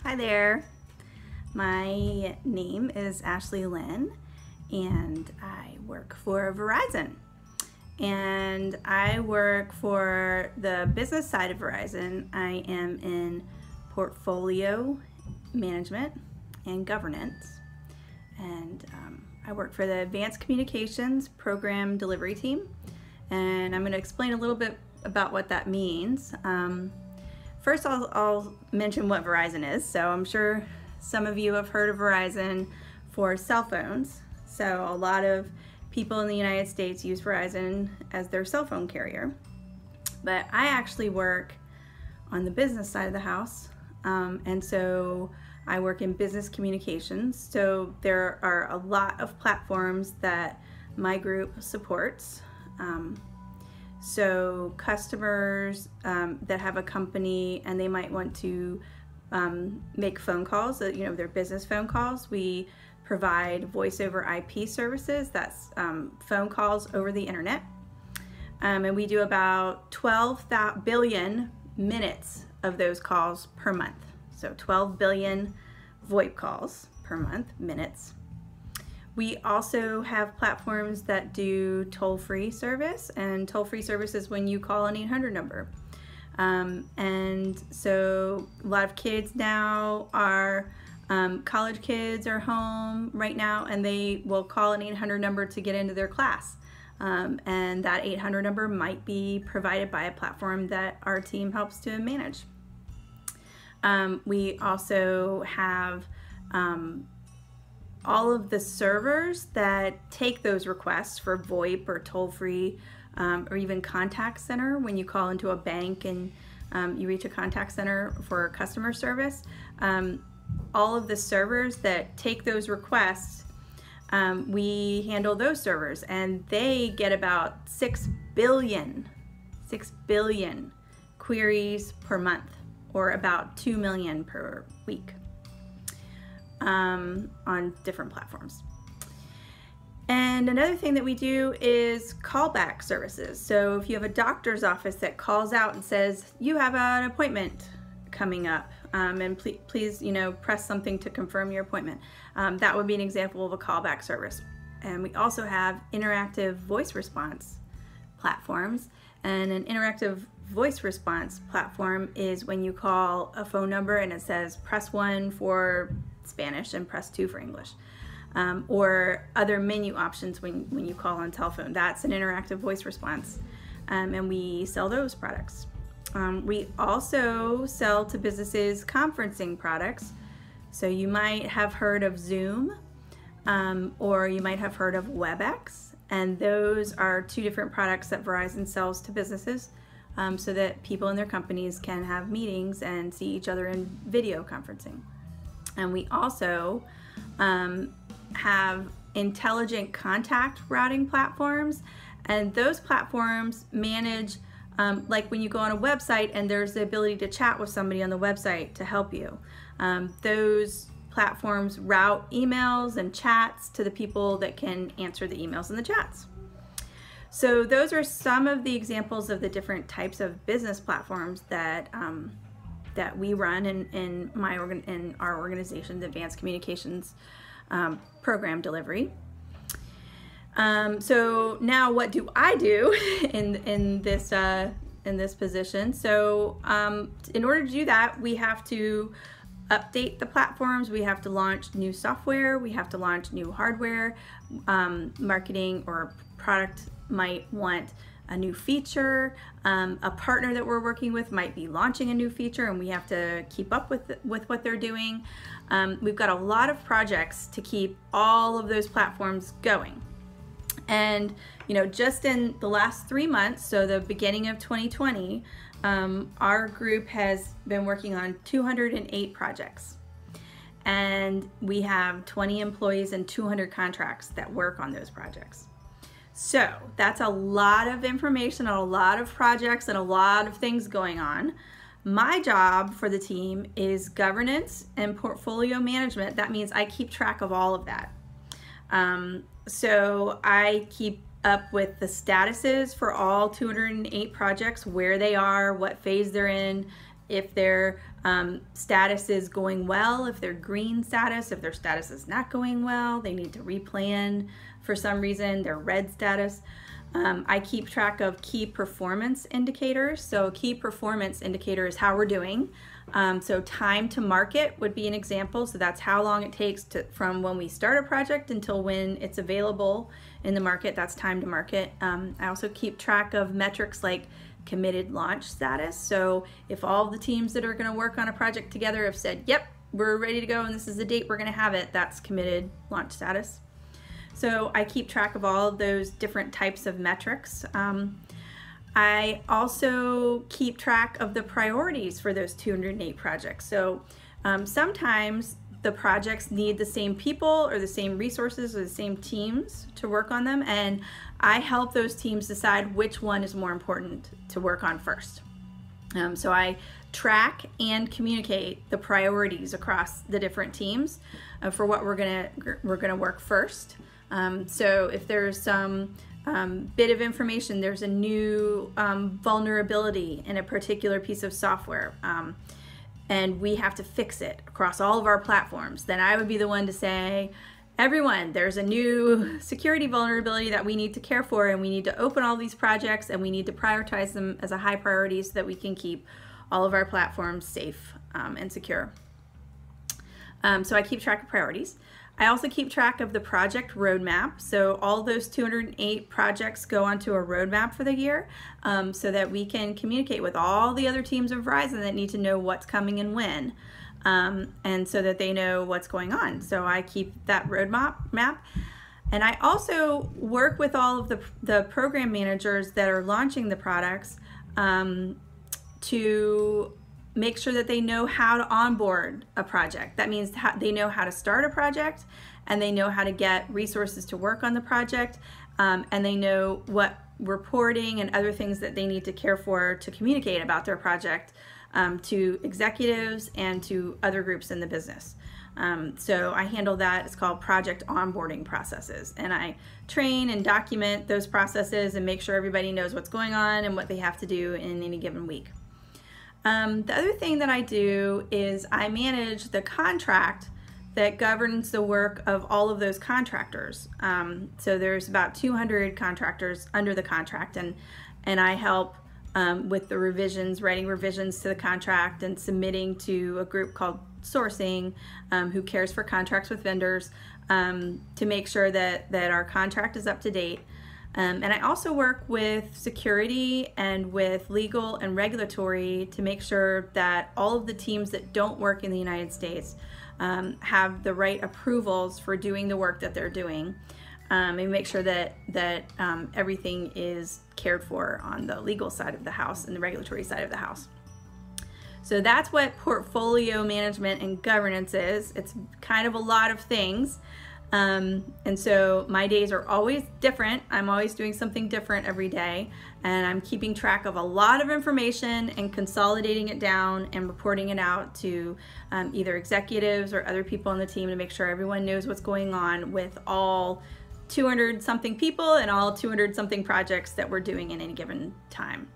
Hi there. My name is Ashley Lynn and I work for Verizon. And I work for the business side of Verizon. I am in portfolio management and governance. And I work for the Advanced Communications Program Delivery Team. And I'm going to explain a little bit about what that means. First, I'll mention what Verizon is. So I'm sure some of you have heard of Verizon for cell phones. So a lot of people in the United States use Verizon as their cell phone carrier. But I actually work on the business side of the house. And so I work in business communications. So there are a lot of platforms that my group supports. So customers that have a company and they might want to make phone calls, their business phone calls. We provide voice over IP services, that's phone calls over the internet. And we do about 12 billion minutes of those calls per month. So 12 billion VoIP calls per month, minutes. We also have platforms that do toll-free service, and toll-free service is when you call an 800 number. And so a lot of kids now are, college kids are home right now and they will call an 800 number to get into their class. And that 800 number might be provided by a platform that our team helps to manage. We also have all of the servers that take those requests for VoIP or toll-free or even contact center. When you call into a bank and you reach a contact center for customer service, all of the servers that take those requests, we handle those servers, and they get about 6 billion queries per month, or about 2 million per week. On different platforms. And another thing that we do is callback services. So if you have a doctor's office that calls out and says, you have an appointment coming up, and please, press something to confirm your appointment. That would be an example of a callback service. And we also have interactive voice response platforms. And an interactive voice response platform is when you call a phone number and it says press 1 for Spanish and press 2 for English, or other menu options when you call on telephone. That's an interactive voice response, and we sell those products. We also sell to businesses conferencing products. So you might have heard of Zoom, or you might have heard of WebEx, and those are two different products that Verizon sells to businesses, so that people in their companies can have meetings and see each other in video conferencing. And we also have intelligent contact routing platforms, and those platforms manage, like when you go on a website and there's the ability to chat with somebody on the website to help you. Those platforms route emails and chats to the people that can answer the emails and the chats. So those are some of the examples of the different types of business platforms that that we run in our organization, the Advanced Communications Program Delivery. So now, what do I do in this position? So in order to do that, we have to update the platforms. We have to launch new software. We have to launch new hardware. Marketing or product might want a new feature. A partner that we're working with might be launching a new feature, and we have to keep up with what they're doing. We've got a lot of projects to keep all of those platforms going. And just in the last 3 months, so the beginning of 2020, our group has been working on 208 projects. And we have 20 employees and 200 contracts that work on those projects. So that's a lot of information, a lot of projects, and a lot of things going on. My job for the team is governance and portfolio management. That means I keep track of all of that. So I keep up with the statuses for all 208 projects, where they are, what phase they're in, if their status is going well, if they're green status, if their status is not going well, they need to replan for some reason, their red status. I keep track of key performance indicators. So key performance indicator is how we're doing. So time to market would be an example. So that's how long it takes from when we start a project until when it's available in the market. That's time to market. I also keep track of metrics like committed launch status. So if all the teams that are going to work on a project together have said, yep, we're ready to go and this is the date we're going to have it, that's committed launch status. So I keep track of all of those different types of metrics. I also keep track of the priorities for those 208 projects. So sometimes the projects need the same people or the same resources or the same teams to work on them, and I help those teams decide which one is more important to work on first. So I track and communicate the priorities across the different teams for what we're gonna work first. So if there's some bit of information, there's a new vulnerability in a particular piece of software, and we have to fix it across all of our platforms, then I would be the one to say, everyone, there's a new security vulnerability that we need to care for, and we need to open all these projects, and we need to prioritize them as a high priority so that we can keep all of our platforms safe and secure. So I keep track of priorities. I also keep track of the project roadmap. So all those 208 projects go onto a roadmap for the year, so that we can communicate with all the other teams of Verizon that need to know what's coming and when, and so that they know what's going on. So I keep that roadmap. And I also work with all of the program managers that are launching the products to make sure that they know how to onboard a project. That means they know how to start a project, and they know how to get resources to work on the project, and they know what reporting and other things that they need to care for to communicate about their project to executives and to other groups in the business. So I handle that. It's called project onboarding processes, and I train and document those processes and make sure everybody knows what's going on and what they have to do in any given week. The other thing that I do is I manage the contract that governs the work of all of those contractors. So there's about 200 contractors under the contract, and I help with the revisions, writing revisions to the contract and submitting to a group called Sourcing, who cares for contracts with vendors, to make sure that our contract is up to date. And I also work with security and with legal and regulatory to make sure that all of the teams that don't work in the United States have the right approvals for doing the work that they're doing, and make sure that everything is cared for on the legal side of the house and the regulatory side of the house. So that's what portfolio management and governance is. It's kind of a lot of things. And so my days are always different. I'm always doing something different every day, and I'm keeping track of a lot of information and consolidating it down and reporting it out to either executives or other people on the team to make sure everyone knows what's going on with all 200 something people and all 200 something projects that we're doing in any given time.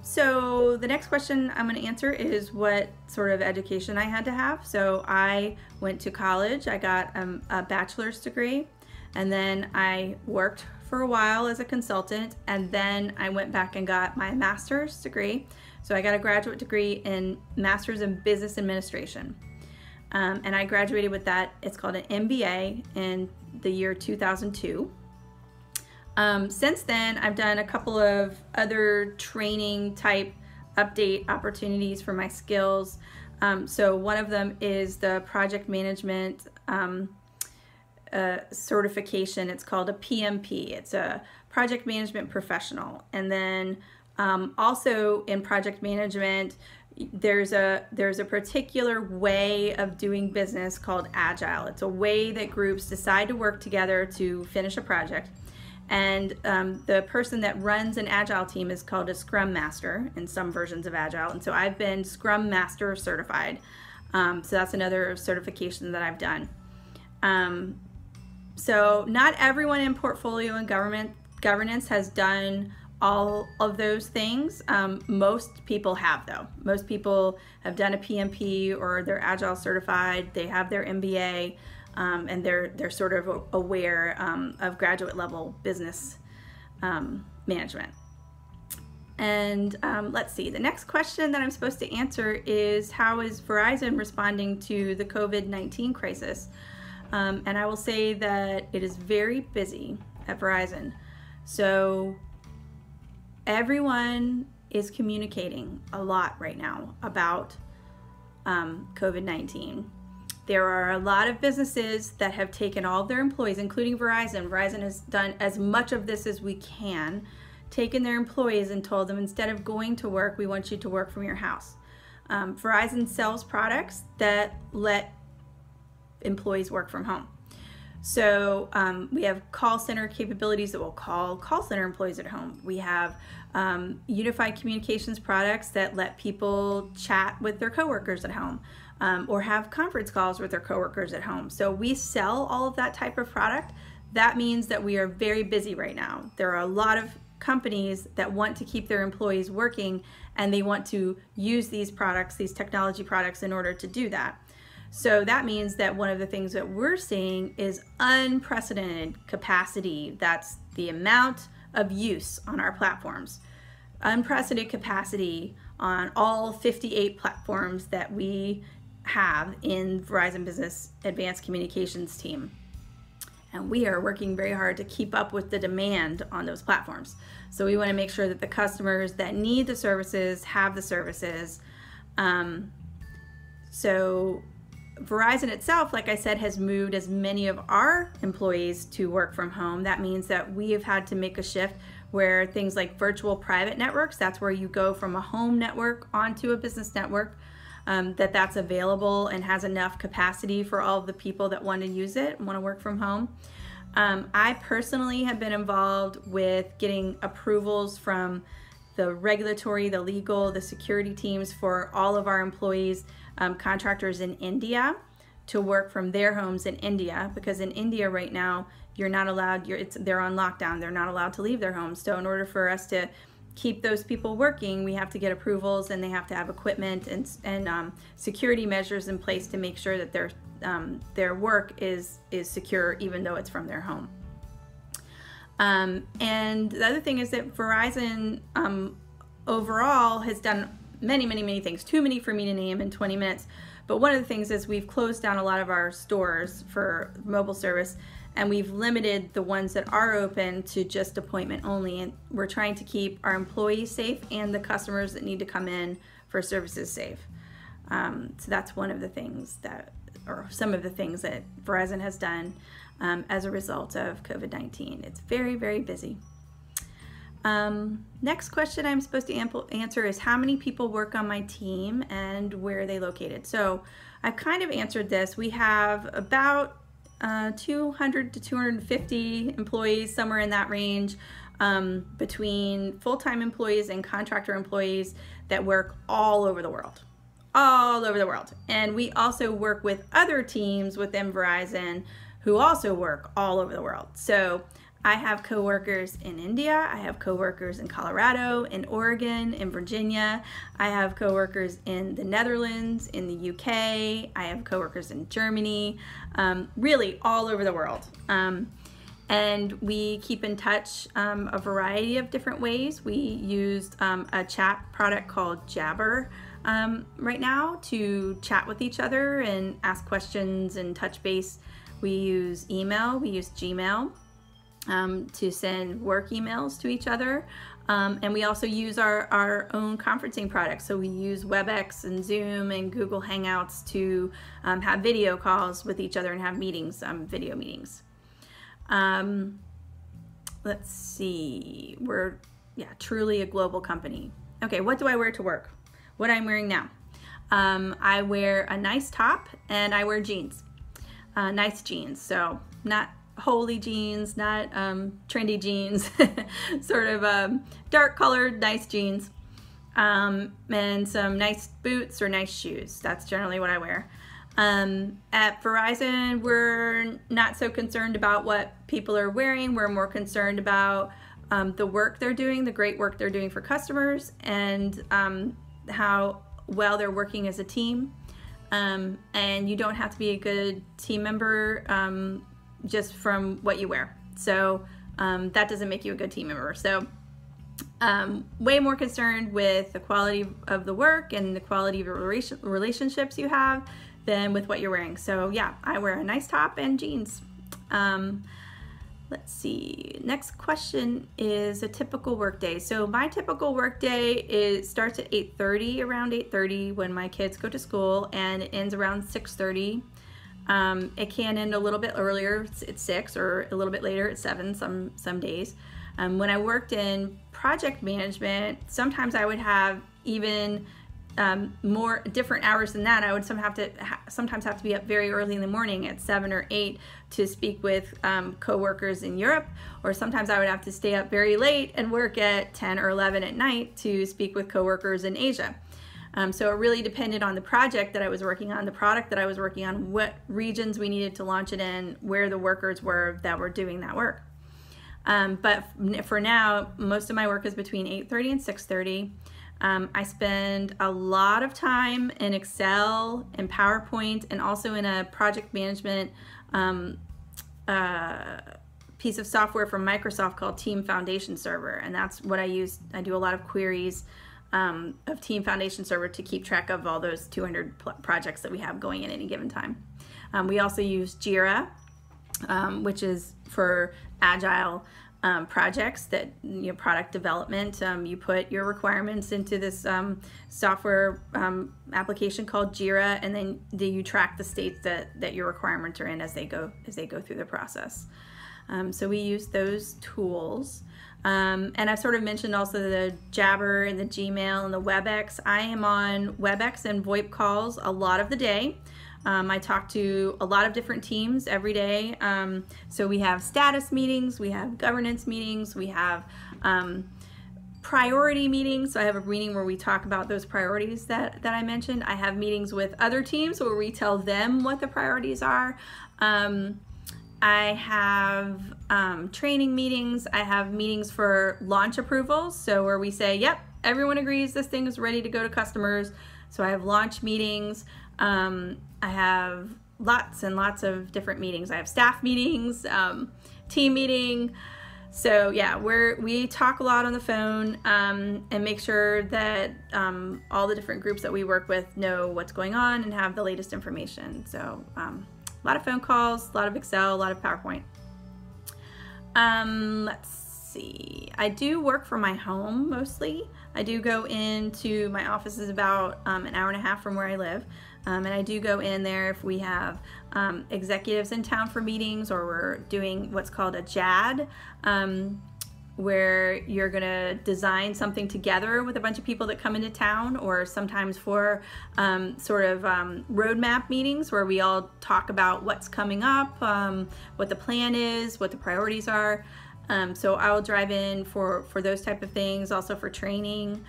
So the next question I'm going to answer is what sort of education I had to have. So I went to college. I got a bachelor's degree, and then I worked for a while as a consultant, and then I went back and got my master's degree. So I got a graduate degree in Master's in Business Administration, and I graduated with that. It's called an MBA in the year 2002. Since then, I've done a couple of other training type update opportunities for my skills. So one of them is the project management certification. It's called a PMP. It's a project management professional. And then also in project management, there's a particular way of doing business called Agile. It's a way that groups decide to work together to finish a project. And the person that runs an Agile team is called a Scrum Master in some versions of Agile. And so I've been Scrum Master certified. So that's another certification that I've done. So not everyone in portfolio and governance has done all of those things. Most people have, though. Most people have done a PMP or they're Agile certified, they have their MBA, and they're sort of aware of graduate level business management. And let's see, the next question that I'm supposed to answer is, how is Verizon responding to the COVID-19 crisis? And I will say that it is very busy at Verizon. So everyone is communicating a lot right now about COVID-19. There are a lot of businesses that have taken all of their employees, including Verizon. Verizon has done as much of this as we can, taken their employees and told them, instead of going to work, we want you to work from your house. Verizon sells products that let employees work from home. So we have call center capabilities that will call center employees at home. We have unified communications products that let people chat with their coworkers at home, or have conference calls with their coworkers at home. So we sell all of that type of product. That means that we are very busy right now. There are a lot of companies that want to keep their employees working, and they want to use these products, these technology products, in order to do that. So that means that one of the things that we're seeing is unprecedented capacity. That's the amount of use on our platforms. Unprecedented capacity on all 58 platforms that we have in Verizon Business Advanced Communications team. And we are working very hard to keep up with the demand on those platforms. So we want to make sure that the customers that need the services have the services. So Verizon itself, like I said, has moved as many of our employees to work from home. That means that we have had to make a shift where things like virtual private networks, that's where you go from a home network onto a business network, that's available and has enough capacity for all of the people that want to use it and want to work from home. I personally have been involved with getting approvals from the regulatory, the legal, the security teams for all of our employees, contractors in India, to work from their homes in India, because in India right now you're not allowed, they're on lockdown, they're not allowed to leave their homes. So in order for us to keep those people working, we have to get approvals, and they have to have equipment and security measures in place to make sure that their work is secure, even though it's from their home. And the other thing is that Verizon overall has done many things, too many for me to name in 20 minutes. But one of the things is we've closed down a lot of our stores for mobile service, and we've limited the ones that are open to just appointment only. And we're trying to keep our employees safe and the customers that need to come in for services safe. So that's one of the things that, or some of the things that Verizon has done as a result of COVID-19. It's very busy. Next question I'm supposed to answer is, how many people work on my team and where are they located? So I've kind of answered this. We have about 200 to 250 employees, somewhere in that range, between full-time employees and contractor employees that work all over the world. All over the world. And we also work with other teams within Verizon who also work all over the world. So I have coworkers in India, I have coworkers in Colorado, in Oregon, in Virginia, I have coworkers in the Netherlands, in the UK, I have coworkers in Germany, really all over the world. And we keep in touch a variety of different ways. We used a chat product called Jabber right now to chat with each other and ask questions and touch base. We use email, we use Gmail to send work emails to each other. And we also use our own conferencing products. So we use WebEx and Zoom and Google Hangouts to have video calls with each other and have meetings, video meetings. Let's see, we're truly a global company. Okay, what do I wear to work? What I'm wearing now. I wear a nice top and I wear jeans. Nice jeans, so not holey jeans, not trendy jeans, sort of dark colored nice jeans, and some nice boots or nice shoes. That's generally what I wear. At Verizon, we're not so concerned about what people are wearing. We're more concerned about the work they're doing, the great work they're doing for customers, and how well they're working as a team. And you don't have to be a good team member just from what you wear. So that doesn't make you a good team member. So way more concerned with the quality of the work and the quality of your relationships you have than with what you're wearing. So yeah, I wear a nice top and jeans. Let's see, next question is a typical work day. So my typical work day starts at 8:30, around 8:30 when my kids go to school, and it ends around 6:30. It can end a little bit earlier at 6, or a little bit later at 7 some days. When I worked in project management, sometimes I would have even more different hours than that. I would sometimes have to be up very early in the morning at 7 or 8 to speak with coworkers in Europe, or sometimes I would have to stay up very late and work at 10 or 11 at night to speak with coworkers in Asia. So it really depended on the project that I was working on, the product that I was working on, what regions we needed to launch it in, where the workers were that were doing that work. But for now, most of my work is between 8:30 and 6:30. I spend a lot of time in Excel and PowerPoint, and also in a project management piece of software from Microsoft called Team Foundation Server, and that's what I use. I do a lot of queries of Team Foundation Server to keep track of all those 200 projects that we have going at any given time. We also use Jira, which is for agile projects, that product development. You put your requirements into this software application called Jira, and then you track the states that your requirements are in as they go through the process. So we use those tools. And I've sort of mentioned also the Jabber and the Gmail and the WebEx. I am on WebEx and VoIP calls a lot of the day. I talk to a lot of different teams every day. So we have status meetings, we have governance meetings, we have priority meetings. So I have a meeting where we talk about those priorities that I mentioned. I have meetings with other teams where we tell them what the priorities are. I have training meetings. I have meetings for launch approvals. So where we say, yep, everyone agrees this thing is ready to go to customers. So I have launch meetings. I have lots and lots of different meetings. I have staff meetings, team meeting. So yeah, we talk a lot on the phone and make sure that all the different groups that we work with know what's going on and have the latest information. So a lot of phone calls, a lot of Excel, a lot of PowerPoint. Let's see. I do work from my home mostly. I do go into my office is about an hour and a half from where I live. And I do go in there if we have executives in town for meetings, or we're doing what's called a JAD, where you're gonna design something together with a bunch of people that come into town, or sometimes for roadmap meetings where we all talk about what's coming up, what the plan is, what the priorities are. So I will drive in for those type of things, also for training.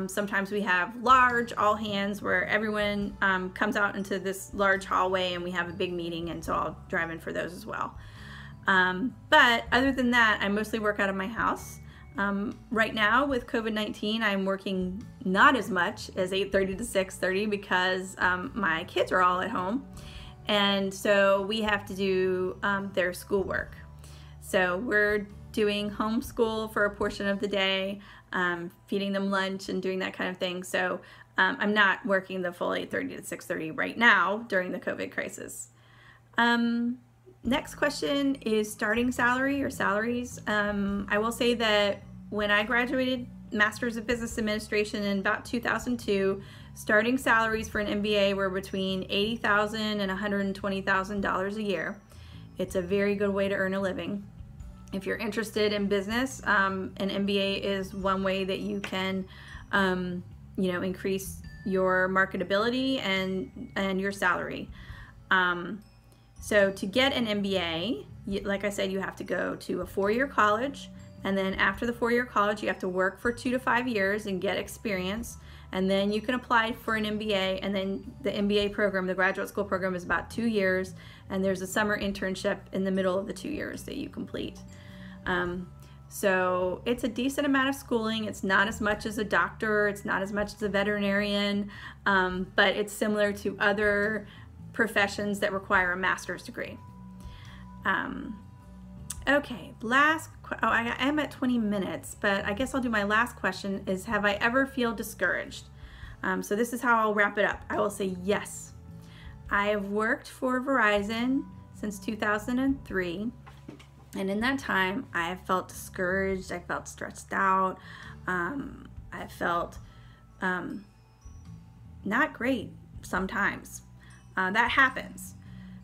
Sometimes we have large all hands where everyone comes out into this large hallway and we have a big meeting, and so I'll drive in for those as well. But other than that, I mostly work out of my house. Right now with COVID-19, I'm working not as much as 8:30 to 6:30 because my kids are all at home, and so we have to do their schoolwork. So we're doing homeschool for a portion of the day, feeding them lunch and doing that kind of thing. So I'm not working the full 8:30 to 6:30 right now during the COVID crisis. Next question is starting salary or salaries. I will say that when I graduated Master's of Business Administration in about 2002, starting salaries for an MBA were between $80,000 and $120,000 a year. It's a very good way to earn a living. If you're interested in business, an MBA is one way that you can, increase your marketability and your salary. So to get an MBA, like I said, you have to go to a 4-year college, and then after the 4-year college, you have to work for 2 to 5 years and get experience, and then you can apply for an MBA. And then the MBA program, the graduate school program, is about 2 years, and there's a summer internship in the middle of the 2 years that you complete. So it's a decent amount of schooling. It's not as much as a doctor, it's not as much as a veterinarian, but it's similar to other professions that require a master's degree. Okay, I am at 20 minutes, but I guess I'll do my last question is, have I ever feel discouraged? So this is how I'll wrap it up. I will say yes. I have worked for Verizon since 2003, and in that time I have felt discouraged, I felt stressed out, I felt not great sometimes. That happens.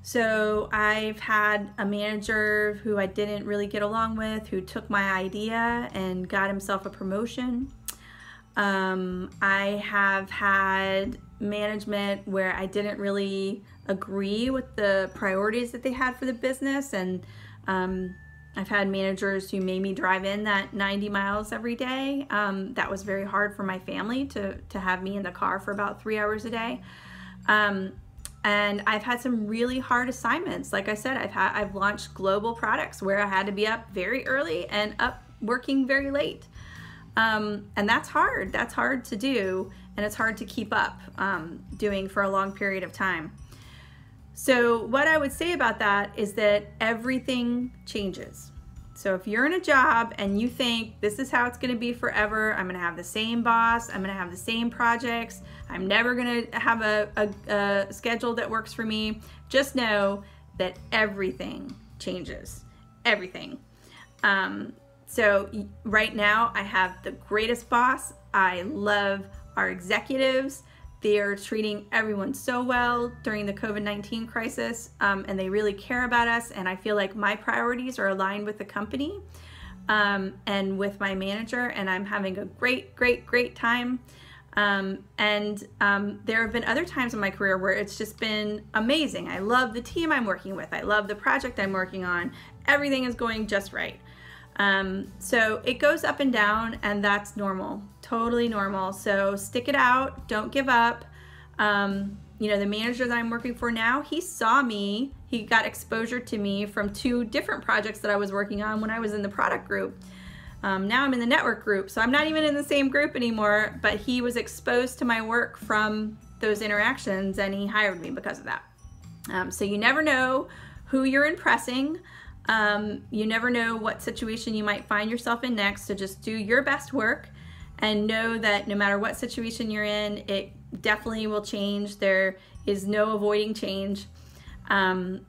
So I've had a manager who I didn't really get along with, who took my idea and got himself a promotion. I have had management where I didn't really agree with the priorities that they had for the business, and I've had managers who made me drive in that 90 miles every day. That was very hard for my family to have me in the car for about 3 hours a day. And I've had some really hard assignments. Like I said, I've launched global products where I had to be up very early and up working very late. And that's hard. That's hard to do, and it's hard to keep up doing for a long period of time. So what I would say about that is that everything changes. So if you're in a job and you think this is how it's going to be forever, I'm going to have the same boss, I'm going to have the same projects, I'm never going to have a schedule that works for me, just know that everything changes. Everything. So right now I have the greatest boss. I love our executives. They are treating everyone so well during the COVID-19 crisis, and they really care about us, and I feel like my priorities are aligned with the company and with my manager, and I'm having a great time. There have been other times in my career where it's just been amazing. I love the team I'm working with. I love the project I'm working on. Everything is going just right. So it goes up and down, and that's normal, totally normal. So stick it out, don't give up. You know, the manager that I'm working for now, he saw me, he got exposure to me from 2 different projects that I was working on when I was in the product group. Now I'm in the network group, so I'm not even in the same group anymore, but he was exposed to my work from those interactions, and he hired me because of that. So you never know who you're impressing. You never know what situation you might find yourself in next, so just do your best work and know that no matter what situation you're in, it definitely will change. There is no avoiding change. So,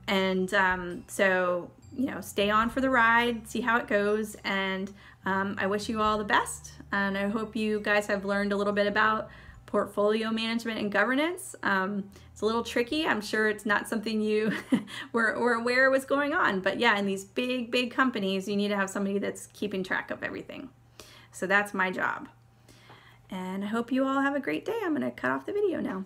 you know, stay on for the ride, see how it goes, and I wish you all the best, and I hope you guys have learned a little bit about portfolio management and governance. It's a little tricky. I'm sure it's not something you were aware was going on, but yeah, in these big companies, you need to have somebody that's keeping track of everything. So that's my job. And I hope you all have a great day. I'm going to cut off the video now.